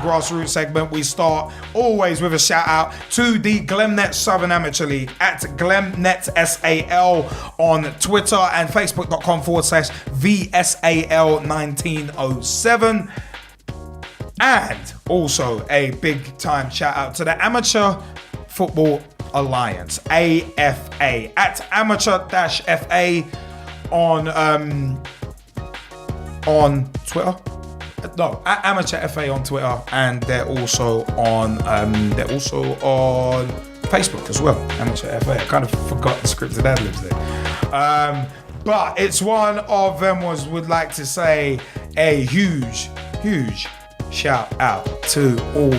grassroots segment, we start always with a shout out to the Glemnet Southern Amateur League at Glemnet SAL on Twitter and Facebook.com/VSAL1907. And also a big time shout out to the Amateur Football Alliance, AFA, at amateur-FA on Twitter. No, at Amateur FA on Twitter, and they're also on Facebook as well. Amateur FA. I kind of forgot the scripted ad-libs there. But it's one of them would like to say a huge shout out to all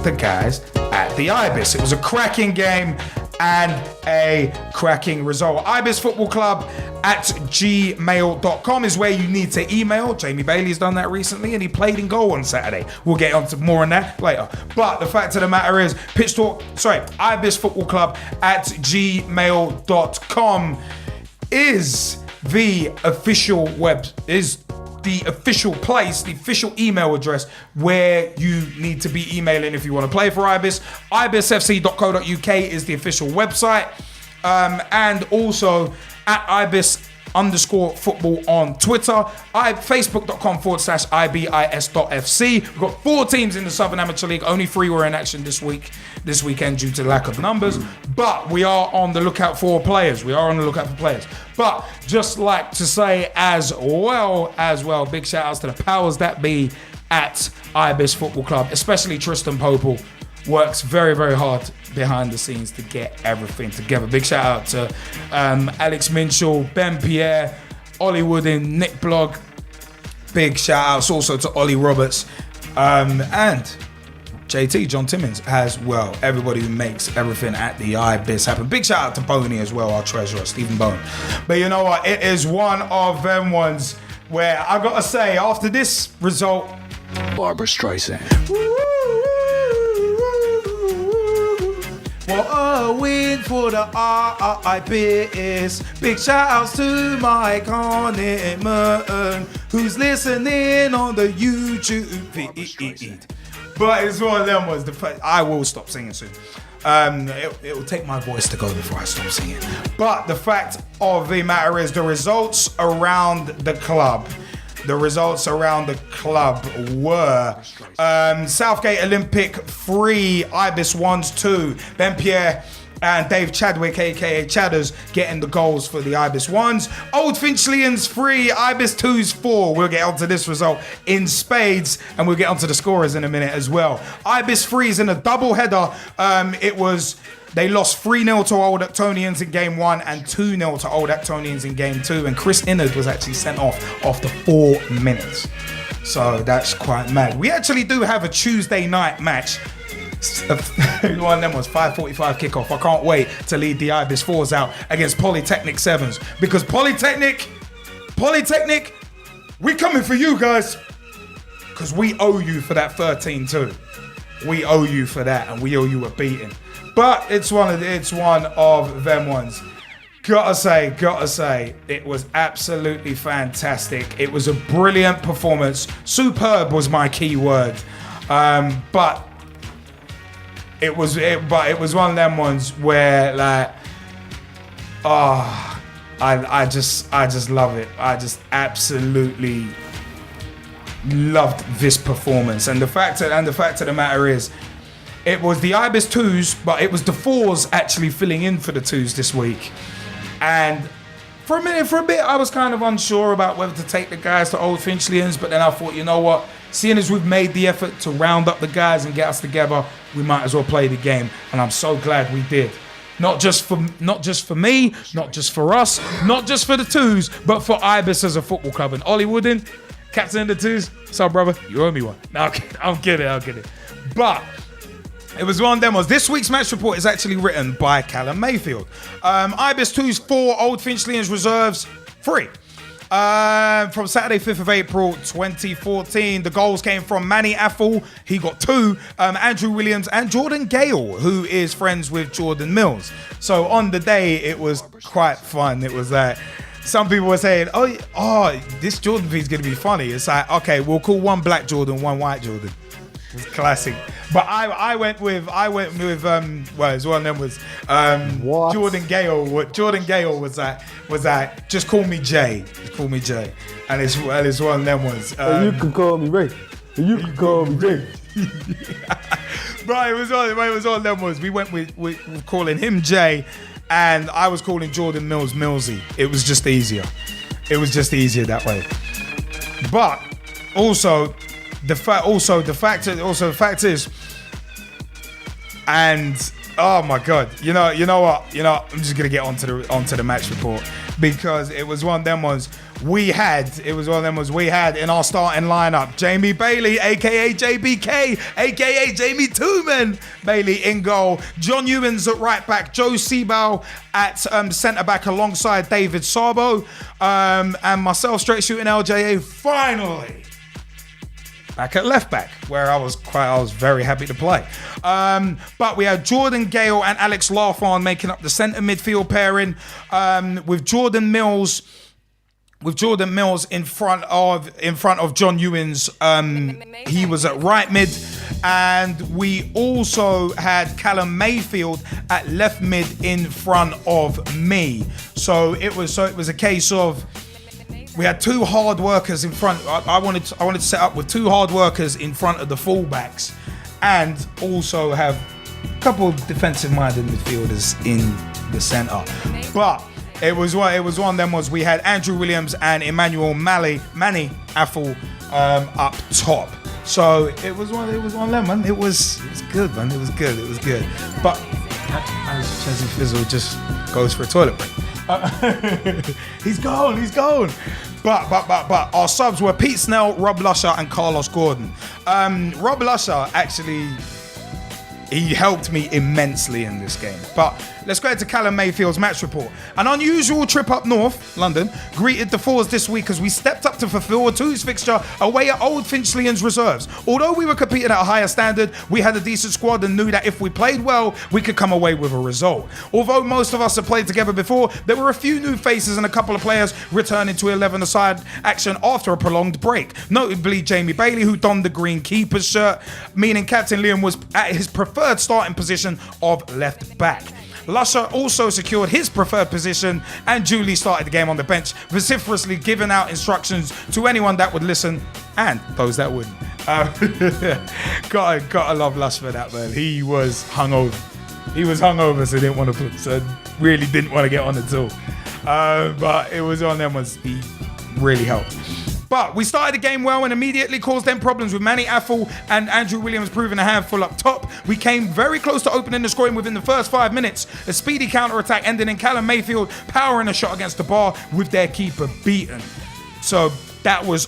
the guys at the Ibis. It was a cracking game and a cracking result. Ibis Football Club at gmail.com is where you need to email. Jamie Bailey's done that recently and he played in goal on Saturday. We'll get on to more on that later. But the fact of the matter is, Ibis Football Club at gmail.com is the official the official place, the official email address where you need to be emailing if you want to play for Ibis. IbisFC.co.uk is the official website. And also at Ibis_football on Twitter. Facebook.com/IBIS.FC. We've got 4 teams in the Southern Amateur League. Only 3 were in action this weekend due to lack of numbers. But we are on the lookout for players. But just like to say as well, big shout outs to the powers that be at Ibis Football Club, especially Tristan Popel. Works very, very hard behind the scenes to get everything together. Big shout out to Alex Minchell, Ben Pierre, Ollie Woodin, Nick Blogg. Big shout outs also to Ollie Roberts and JT, John Timmins as well. Everybody who makes everything at the Ibis happen. Big shout out to Boney as well, our treasurer, Stephen Bone. But you know what? It is one of them ones where I gotta say, after this result, Barbara Streisand. What a win for the Ibis. Big shout outs to Mike Horniman, who's listening on the YouTube feed. But it's one of them ones. I will stop singing soon. It will take my voice to go before I stop singing. But the fact of the matter is, the results around the club were Southgate Olympic 3, Ibis 1's 2. Ben Pierre and Dave Chadwick, aka Chadders, getting the goals for the Ibis 1's. Old Finchleyan's 3, Ibis 2's 4. We'll get onto this result in spades, and we'll get onto the scorers in a minute as well. Ibis 3's in a double header. They lost 3-0 to Old Actonians in game 1 and 2-0 to Old Actonians in game 2. And Chris Innard was actually sent off after 4 minutes. So that's quite mad. We actually do have a Tuesday night match. One of them was 5:45 kickoff. I can't wait to lead the Ibis 4s out against Polytechnic 7s. Because Polytechnic, we coming for you guys. Because we owe you for that 13-2. We owe you for that, and we owe you a beating. But it's one of them ones. Gotta say, it was absolutely fantastic. It was a brilliant performance. Superb was my key word. But it was one of them ones where I just love it. I just absolutely loved this performance. And the fact of the matter is, it was the Ibis 2s, but it was the 4s actually filling in for the 2s this week. And for a bit, I was kind of unsure about whether to take the guys to Old Finchleyan's, but then I thought, you know what? Seeing as we've made the effort to round up the guys and get us together, we might as well play the game. And I'm so glad we did. Not just for me, not just for us, not just for the 2s, but for Ibis as a football club. And Ollie Woodin, captain of the 2s, so brother, you owe me one. No, I'm kidding. But it was one of them. This week's match report is actually written by Callum Mayfield. Ibis 2's 4, Old Finchleyan's reserves 3. From Saturday, 5th of April, 2014. The goals came from Manny Affle, he got 2, Andrew Williams and Jordan Gale, who is friends with Jordan Mills. So on the day, it was quite fun. It was like, some people were saying, oh, this Jordan thing's going to be funny. It's like, okay, we'll call one black Jordan, one white Jordan. It's classic. But I went with well, it was one of them was What? Jordan Gale. What Jordan Gale was that? Just call me Jay. Just call me Jay. And it's one of them ones. You can call me Ray. You can call me Jay. Right, it was one of them ones. We went with calling him Jay, and I was calling Jordan Mills Millsy. It was just easier. It was just easier that way. But also the fact is, and oh my God, you know what? I'm just gonna get onto the match report, because it was one of them ones we had in our starting lineup: Jamie Bailey, aka JBK, aka Jamie Tooman Bailey in goal, John Ewens at right back, Joe Seabow at centre back alongside David Sabo, and myself, straight shooting LJA, finally back at left back, where I was very happy to play. But we had Jordan Gale and Alex Larfon making up the centre midfield pairing, with Jordan Mills in front of John Ewens. He was at right mid, and we also had Callum Mayfield at left mid in front of me. So it was a case of, we had two hard workers in front. I wanted to set up with two hard workers in front of the fullbacks, and also have a couple of defensive-minded midfielders in the centre. But it was one of them was we had Andrew Williams and Emmanuel Manny Affle up top. So it was one of them, man. It was good, man. It was good. But as Chesney Fizzle just goes for a toilet break. He's gone. But our subs were Pete Snell, Rob Lusher, and Carlos Gordon. Rob Lusher actually, he helped me immensely in this game. But let's go into Callum Mayfield's match report. An unusual trip up north, London, greeted the Fours this week as we stepped up to fulfill a Twos fixture away at Old Finchley's reserves. Although we were competing at a higher standard, we had a decent squad and knew that if we played well, we could come away with a result. Although most of us have played together before, there were a few new faces and a couple of players returning to 11-a-side action after a prolonged break. Notably Jamie Bailey, who donned the green keeper's shirt, meaning Captain Liam was at his preferred starting position of left back. Lusher also secured his preferred position, and Julie started the game on the bench, vociferously giving out instructions to anyone that would listen and those that wouldn't. Gotta love Lush for that, man. He was hungover, so really didn't want to get on at all. But it was on them ones. He really helped. But we started the game well and immediately caused them problems with Manny Affle and Andrew Williams proving a handful up top. We came very close to opening the scoring within the first 5 minutes. A speedy counter-attack ended in Callum Mayfield powering a shot against the bar with their keeper beaten. So that was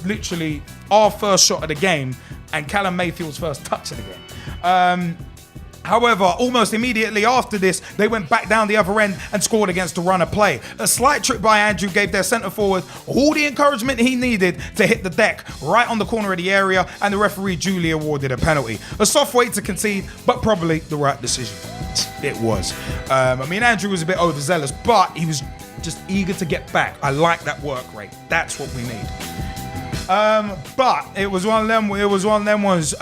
literally our first shot of the game and Callum Mayfield's first touch of the game. However, almost immediately after this, they went back down the other end and scored against the run of play. A slight trick by Andrew gave their centre forward all the encouragement he needed to hit the deck right on the corner of the area, and the referee duly awarded a penalty. A soft way to concede, but probably the right decision. It was. Andrew was a bit overzealous, but he was just eager to get back. I like that work rate. That's what we need. But it was one of them ones.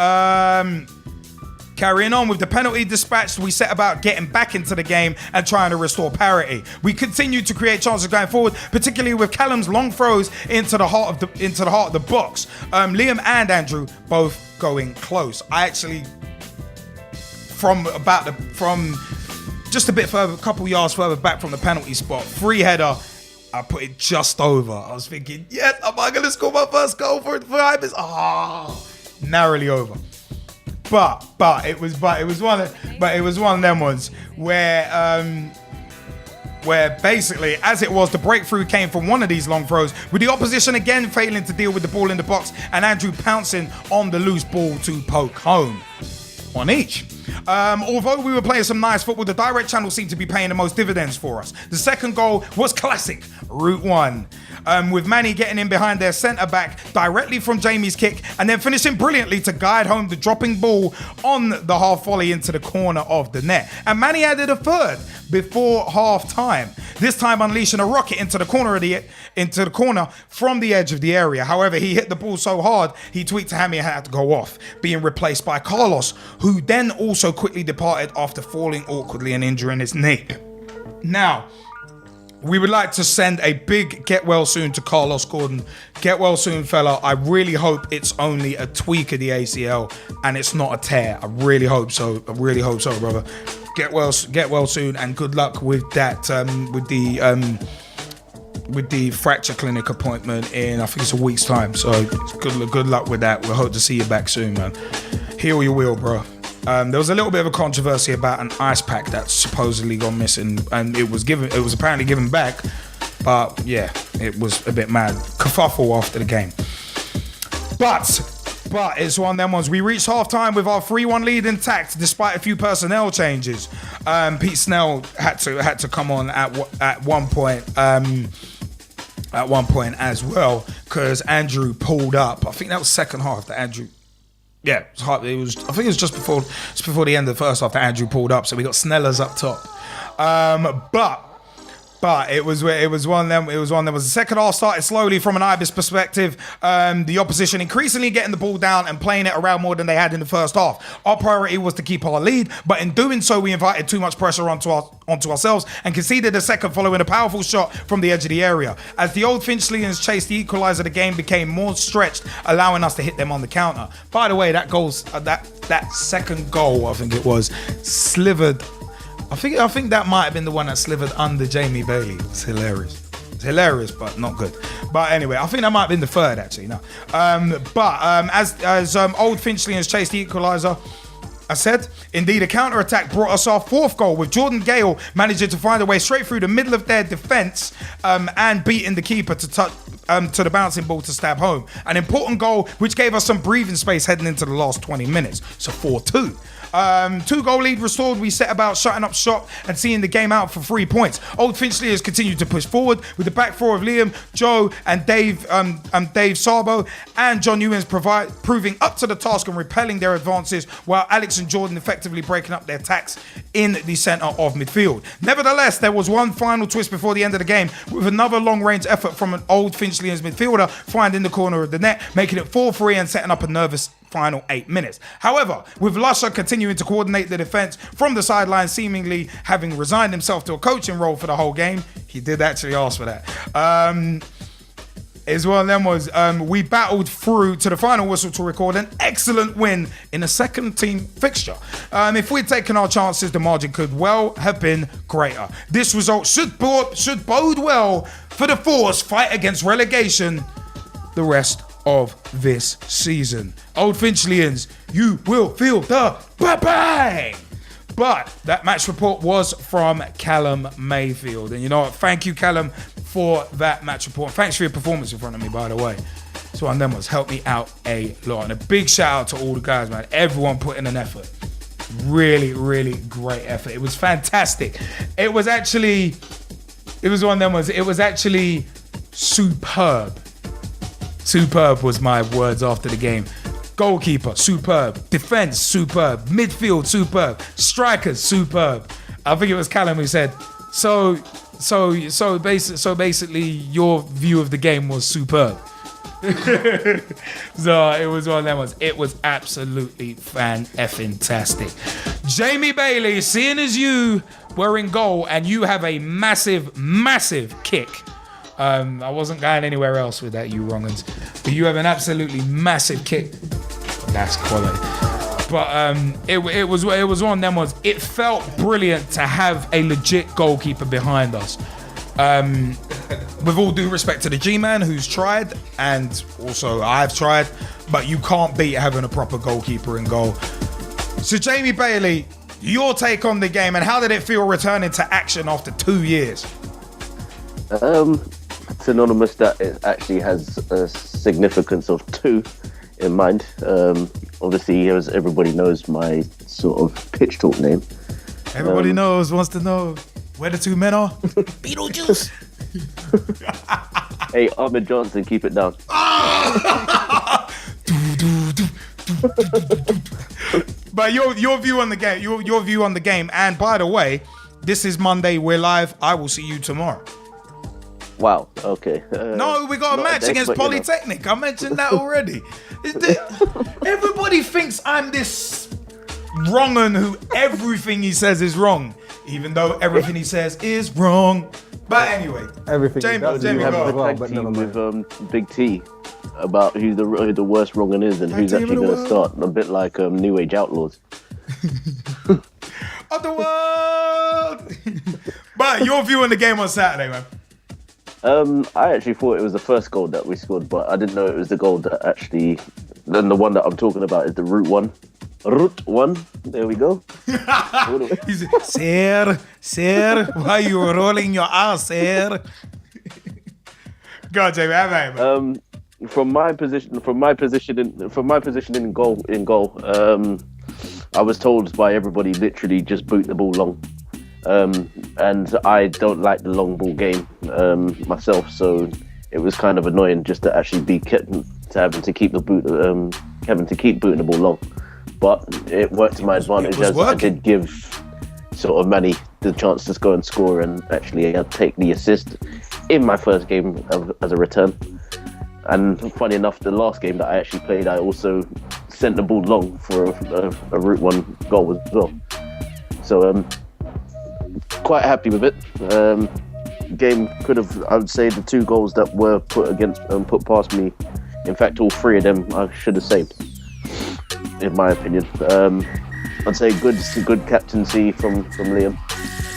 Carrying on with the penalty dispatched, we set about getting back into the game and trying to restore parity. We continued to create chances going forward, particularly with Callum's long throws into the heart of the box. Liam and Andrew both going close. I actually, from just a bit further, a couple yards further back from the penalty spot, free header, I put it just over. I was thinking, yes, am I going to score my first goal for Ibis? Narrowly over. But it was one of them ones where basically, as it was, the breakthrough came from one of these long throws, with the opposition again failing to deal with the ball in the box and Andrew pouncing on the loose ball to poke home. On each. Although we were playing some nice football, the direct channel seemed to be paying the most dividends for us. The second goal was classic, Route 1. with Manny getting in behind their centre-back directly from Jamie's kick and then finishing brilliantly to guide home the dropping ball on the half volley into the corner of the net. And Manny added a third before half-time, this time unleashing a rocket into the corner from the edge of the area. However, he hit the ball so hard, he tweaked a hammy and had to go off, being replaced by Carlos, who then also quickly departed after falling awkwardly and injuring his knee. Now, we would like to send a big get well soon to Carlos Gordon. Get well soon, fella. I really hope it's only a tweak of the ACL and it's not a tear. I really hope so. Brother. Get well soon, and good luck with that. With the fracture clinic appointment in, I think it's a week's time. So good luck with that. We'll hope to see you back soon, man. Heal your wheel, bro. There was a little bit of a controversy about an ice pack that's supposedly gone missing, and it was apparently given back, but yeah, it was a bit mad. Kerfuffle after the game. But it's one of them ones. We reached half-time with our 3-1 lead intact despite a few personnel changes. Pete Snell had to come on at one point as well, because Andrew pulled up. I think that was second half that Andrew. Yeah, I think it was just before the end of the first half that Andrew pulled up, so we got Snellers up top. But it was one of them. It was the second half started slowly from an Ibis perspective. The opposition increasingly getting the ball down and playing it around more than they had in the first half. Our priority was to keep our lead, but in doing so, we invited too much pressure onto ourselves and conceded a second following a powerful shot from the edge of the area. As the Old Finchleyians chased the equaliser, the game became more stretched, allowing us to hit them on the counter. By the way, that second goal, I think it was, slivered. I think that might have been the one that slivered under Jamie Bailey. It's hilarious. It's hilarious, but not good. But anyway, I think that might have been the third, actually. No. As Old Finchleyians chased the equaliser, I said, indeed, a counter-attack brought us our fourth goal, with Jordan Gale managing to find a way straight through the middle of their defence and beating the keeper to the bouncing ball to stab home. An important goal which gave us some breathing space heading into the last 20 minutes. So 4-2. 2-goal lead restored, we set about shutting up shop and seeing the game out for 3 points. Old Finchleyians continued to push forward with the back four of Liam, Joe and Dave Sarbo and John Ewens proving up to the task and repelling their advances, while Alex and Jordan effectively breaking up their attacks in the centre of midfield. Nevertheless, there was one final twist before the end of the game, with another long-range effort from an Old Finchleyians midfielder finding the corner of the net, making it 4-3 and setting up a nervous final 8 minutes. However, with Lusher continuing to coordinate the defence from the sideline, seemingly having resigned himself to a coaching role for the whole game, he did actually ask for that. Is one of them was we battled through to the final whistle to record an excellent win in a second team fixture. If we'd taken our chances, the margin could well have been greater. This result should bode well for the Force fight against relegation the rest of this season. Old Finchleyians, you will feel the bang! But that match report was from Callum Mayfield. And you know what? Thank you, Callum, for that match report. Thanks for your performance in front of me, by the way. So one of them was helped me out a lot. And a big shout out to all the guys, man. Everyone put in an effort. Really, really great effort. It was fantastic. It was actually superb. Superb was my words after the game. Goalkeeper, superb. Defense, superb. Midfield, superb. Strikers, superb. I think it was Callum who said, so basically your view of the game was superb. So it was one of them ones. It was absolutely fan-effing-tastic. Jamie Bailey, seeing as you were in goal and you have a massive, massive kick. I wasn't going anywhere else with that, you wrong'uns. But you have an absolutely massive kick. That's quality. But it was one of them ones. It felt brilliant to have a legit goalkeeper behind us. With all due respect to the G-Man who's tried, and also I've tried, but you can't beat having a proper goalkeeper in goal. So Jamie Bailey, your take on the game, and how did it feel returning to action after 2 years? Synonymous that it actually has a significance of 2 in mind. Obviously, as everybody knows, my sort of pitch talk name. Everybody wants to know where the 2 men are. Beetlejuice. Hey, Ahmed Johnson, keep it down. But your view on the game, your view on the game, and by the way, this is Monday. We're live. I will see you tomorrow. Wow. Okay. No, we got a match against Polytechnic. I mentioned that already. Everybody thinks I'm this wrong un who everything he says is wrong, even though everything he says is wrong. But anyway, Everything. Jamie, Jamie, Jamie, have go. a well, tag but never team mind. with Big T about who the worst wrong is and who's team actually of the going to world. start. A bit like New Age Outlaws. Of the world. But your view on the game on Saturday, man. I actually thought it was the first goal that we scored, but I didn't know it was the goal that actually. Then the one that I'm talking about is the route one. Route one. There we go. He's sir, why you rolling your ass, sir? Go on, Jamie, have at it, man. From my position in goal, I was told by everybody literally just boot the ball long. And I don't like the long ball game myself, so it was kind of annoying just to actually be having to keep booting the ball long. But it worked to my advantage as I did give sort of Manny the chance to go and score and actually take the assist in my first game as a return. And funny enough, the last game that I actually played, I also sent the ball long for a route one goal as well. So quite happy with it. Game could have, I would say, the two goals that were put past me. In fact, all three of them I should have saved, in my opinion. I'd say good captaincy from Liam,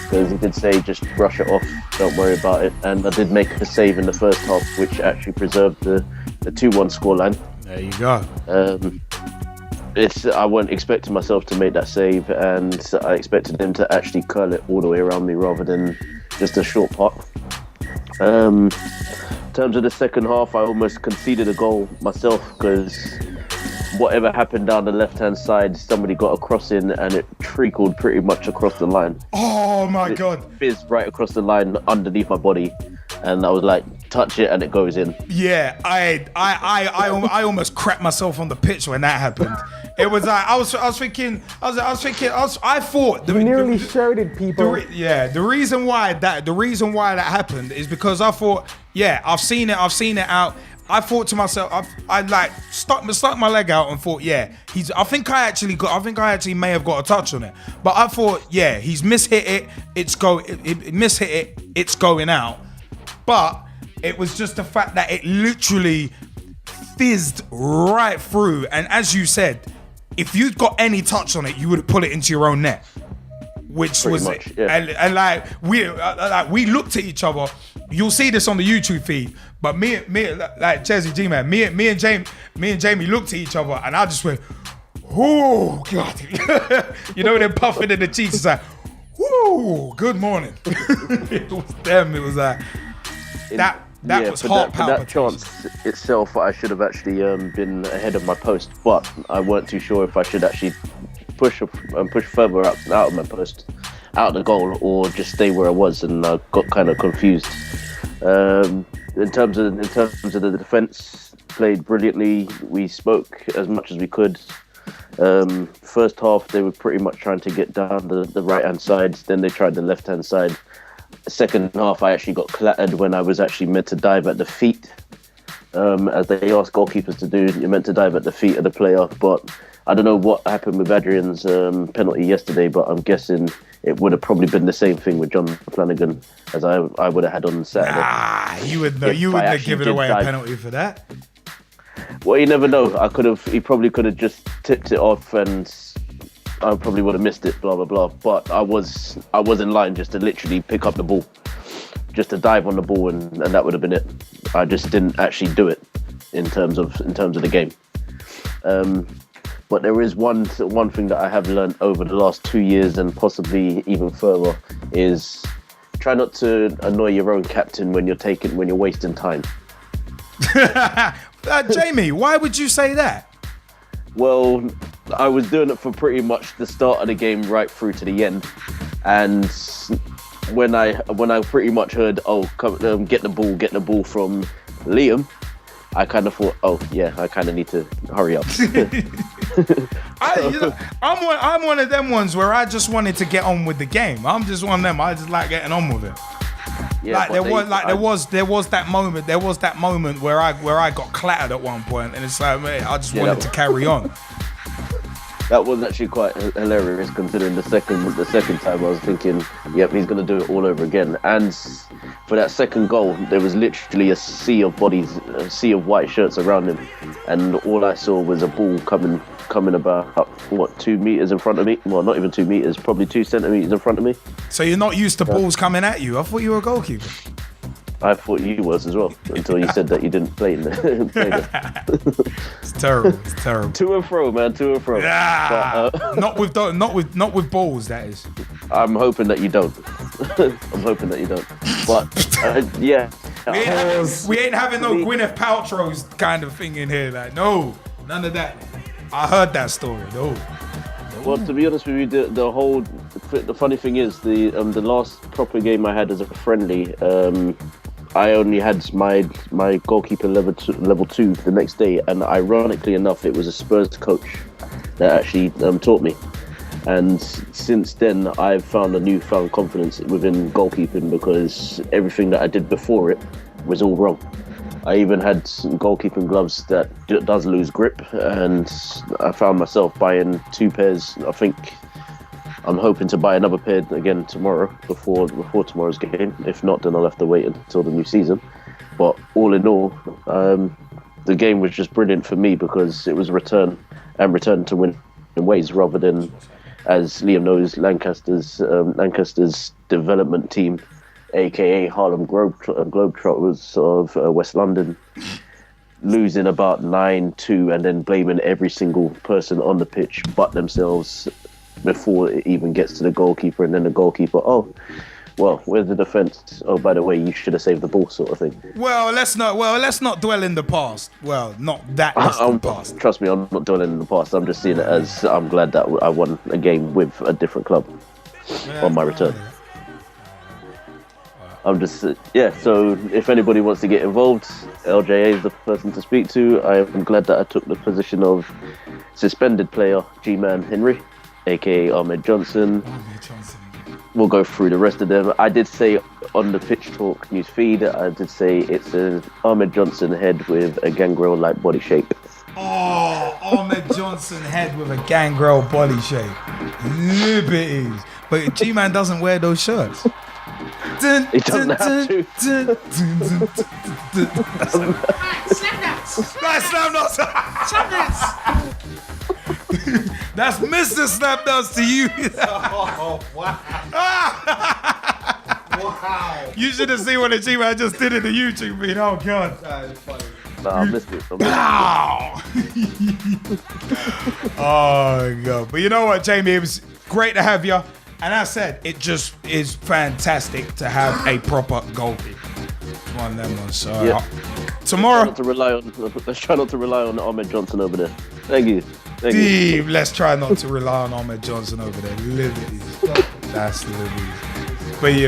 because he did say just brush it off, don't worry about it. And I did make a save in the first half, which actually preserved the 2-1 scoreline. There you go. I wasn't expecting myself to make that save, and I expected him to actually curl it all the way around me rather than just a short putt. In terms of the second half, I almost conceded a goal myself, because whatever happened down the left-hand side, somebody got a cross in and it trickled pretty much across the line. Oh my God. Fizzed right across the line underneath my body, and I was like, touch it and it goes in. Yeah, I almost crapped myself on the pitch when that happened. It was like I thought We nearly showed it, people. the reason why that happened is because I thought, yeah, I've seen it out. I thought to myself, I like stuck my leg out and thought, yeah, I think I actually may have got a touch on it, but I thought, yeah, he's mishit it. It's going out. But it was just the fact that it literally fizzed right through, and as you said, if you'd got any touch on it, you would have put it into your own net, which Pretty was much, it. yeah. And like we looked at each other. You'll see this on the YouTube feed, but me like Chelsea G man, me and Jamie looked at each other, and I just went, oh God, you know, they're puffing in the cheeks. It's like, whoo, good morning. It was them. It was like that was heart for that palpitation. chance itself, I should have actually been ahead of my post, but I weren't too sure if I should actually push further out of my post, out of the goal, or just stay where I was, and I got kind of confused. In terms of the defence, played brilliantly. We spoke as much as we could. First half, they were pretty much trying to get down the right hand side. Then they tried the left hand side. Second half, I actually got clattered when I was actually meant to dive at the feet. As they ask goalkeepers to do, you're meant to dive at the feet of the player. But I don't know what happened with Adrian's penalty yesterday, but I'm guessing it would have probably been the same thing with John Flanagan as I would have had on Saturday. You wouldn't have given away a penalty for that. Well, you never know. He probably could have just tipped it off, and I probably would have missed it. Blah blah blah. But I was in line just to literally pick up the ball, just to dive on the ball, and that would have been it. I just didn't actually do it in terms of the game. But there is one thing that I have learned over the last 2 years, and possibly even further, is try not to annoy your own captain when you're wasting time. Jamie, why would you say that? Well, I was doing it for pretty much the start of the game right through to the end, and when I pretty much heard, come, get the ball from Liam, I kind of thought, oh yeah, I kind of need to hurry up. I'm one of them ones where I just wanted to get on with the game. I'm just one of them. I just like getting on with it. Yeah, there was that moment where I got clattered at one point, and it's like, man, I just wanted to carry on. That was actually quite hilarious, considering the second time I was thinking, yep, he's going to do it all over again. And for that second goal, there was literally a sea of bodies, a sea of white shirts around him, and all I saw was a ball coming about 2 meters in front of me. Well, not even 2 meters, probably 2 centimeters in front of me. So you're not used to balls coming at you? I thought you were a goalkeeper. I thought you was as well, until you said that you didn't play in the It's terrible. It's terrible. To and fro, man. To and fro. Yeah. But, not with balls. That is. I'm hoping that you don't. I'm hoping that you don't. But yeah. We ain't having no Gwyneth Paltrow's kind of thing in here. Like, no, none of that. I heard that story. No. Well, to be honest with you, the funny thing is the last proper game I had as a friendly, I only had my goalkeeper level two the next day, and ironically enough, it was a Spurs coach that actually taught me. And since then, I've found a newfound confidence within goalkeeping, because everything that I did before it was all wrong. I even had some goalkeeping gloves that does lose grip, and I found myself buying 2 pairs. I think I'm hoping to buy another pair again tomorrow before tomorrow's game. If not, then I'll have to wait until the new season. But all in all, the game was just brilliant for me, because it was return to win in ways, rather than, as Liam knows, Lancaster's development team, aka Harlem Globetrotters of West London, losing about 9-2 and then blaming every single person on the pitch but themselves before it even gets to the goalkeeper, and then the goalkeeper, oh, well, where's the defence? Oh, by the way, you should have saved the ball, sort of thing. Well, let's not dwell in the past. Well, not that distant past. Trust me, I'm not dwelling in the past. I'm just seeing it as I'm glad that I won a game with a different club on my return. I'm just, so if anybody wants to get involved, LJA is the person to speak to. I am glad that I took the position of suspended player G-Man Henry, aka Ahmed Johnson. We'll go through the rest of them. I did say on the Pitch Talk news feed, I did say it's an Ahmed Johnson head with a gangrel-like body shape. Oh, Ahmed Johnson head with a gangrel body shape. Liberties. But G-Man doesn't wear those shirts. He doesn't have to. Snapnuts. That's Mr. Snapnuts to you. Oh, wow. Wow. You should have seen what the G-Man just did in the YouTube feed. Oh, God. That is funny. Nah, I missed it. Oh, God. But you know what, Jamie? It was great to have you. And I said, it just is fantastic to have a proper goalie. It's one of them ones. So tomorrow, let's try not to rely on Ahmed Johnson over there. Thank you. Steve, let's try not to rely on Ahmed Johnson over there. Liberties. That's liberties.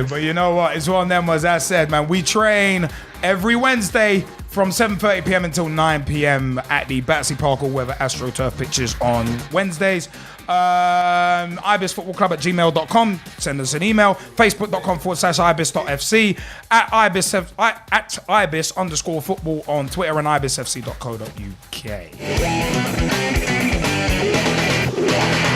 But you know what? It's one of them, as I said, man. We train every Wednesday from 7:30 p.m. until 9 p.m. at the Battersea Park all-weather AstroTurf pitches on Wednesdays. ibisfootballclub@gmail.com. Send us an email. Facebook.com/ibis.fc. At ibis_football on Twitter, and ibisfc.co.uk.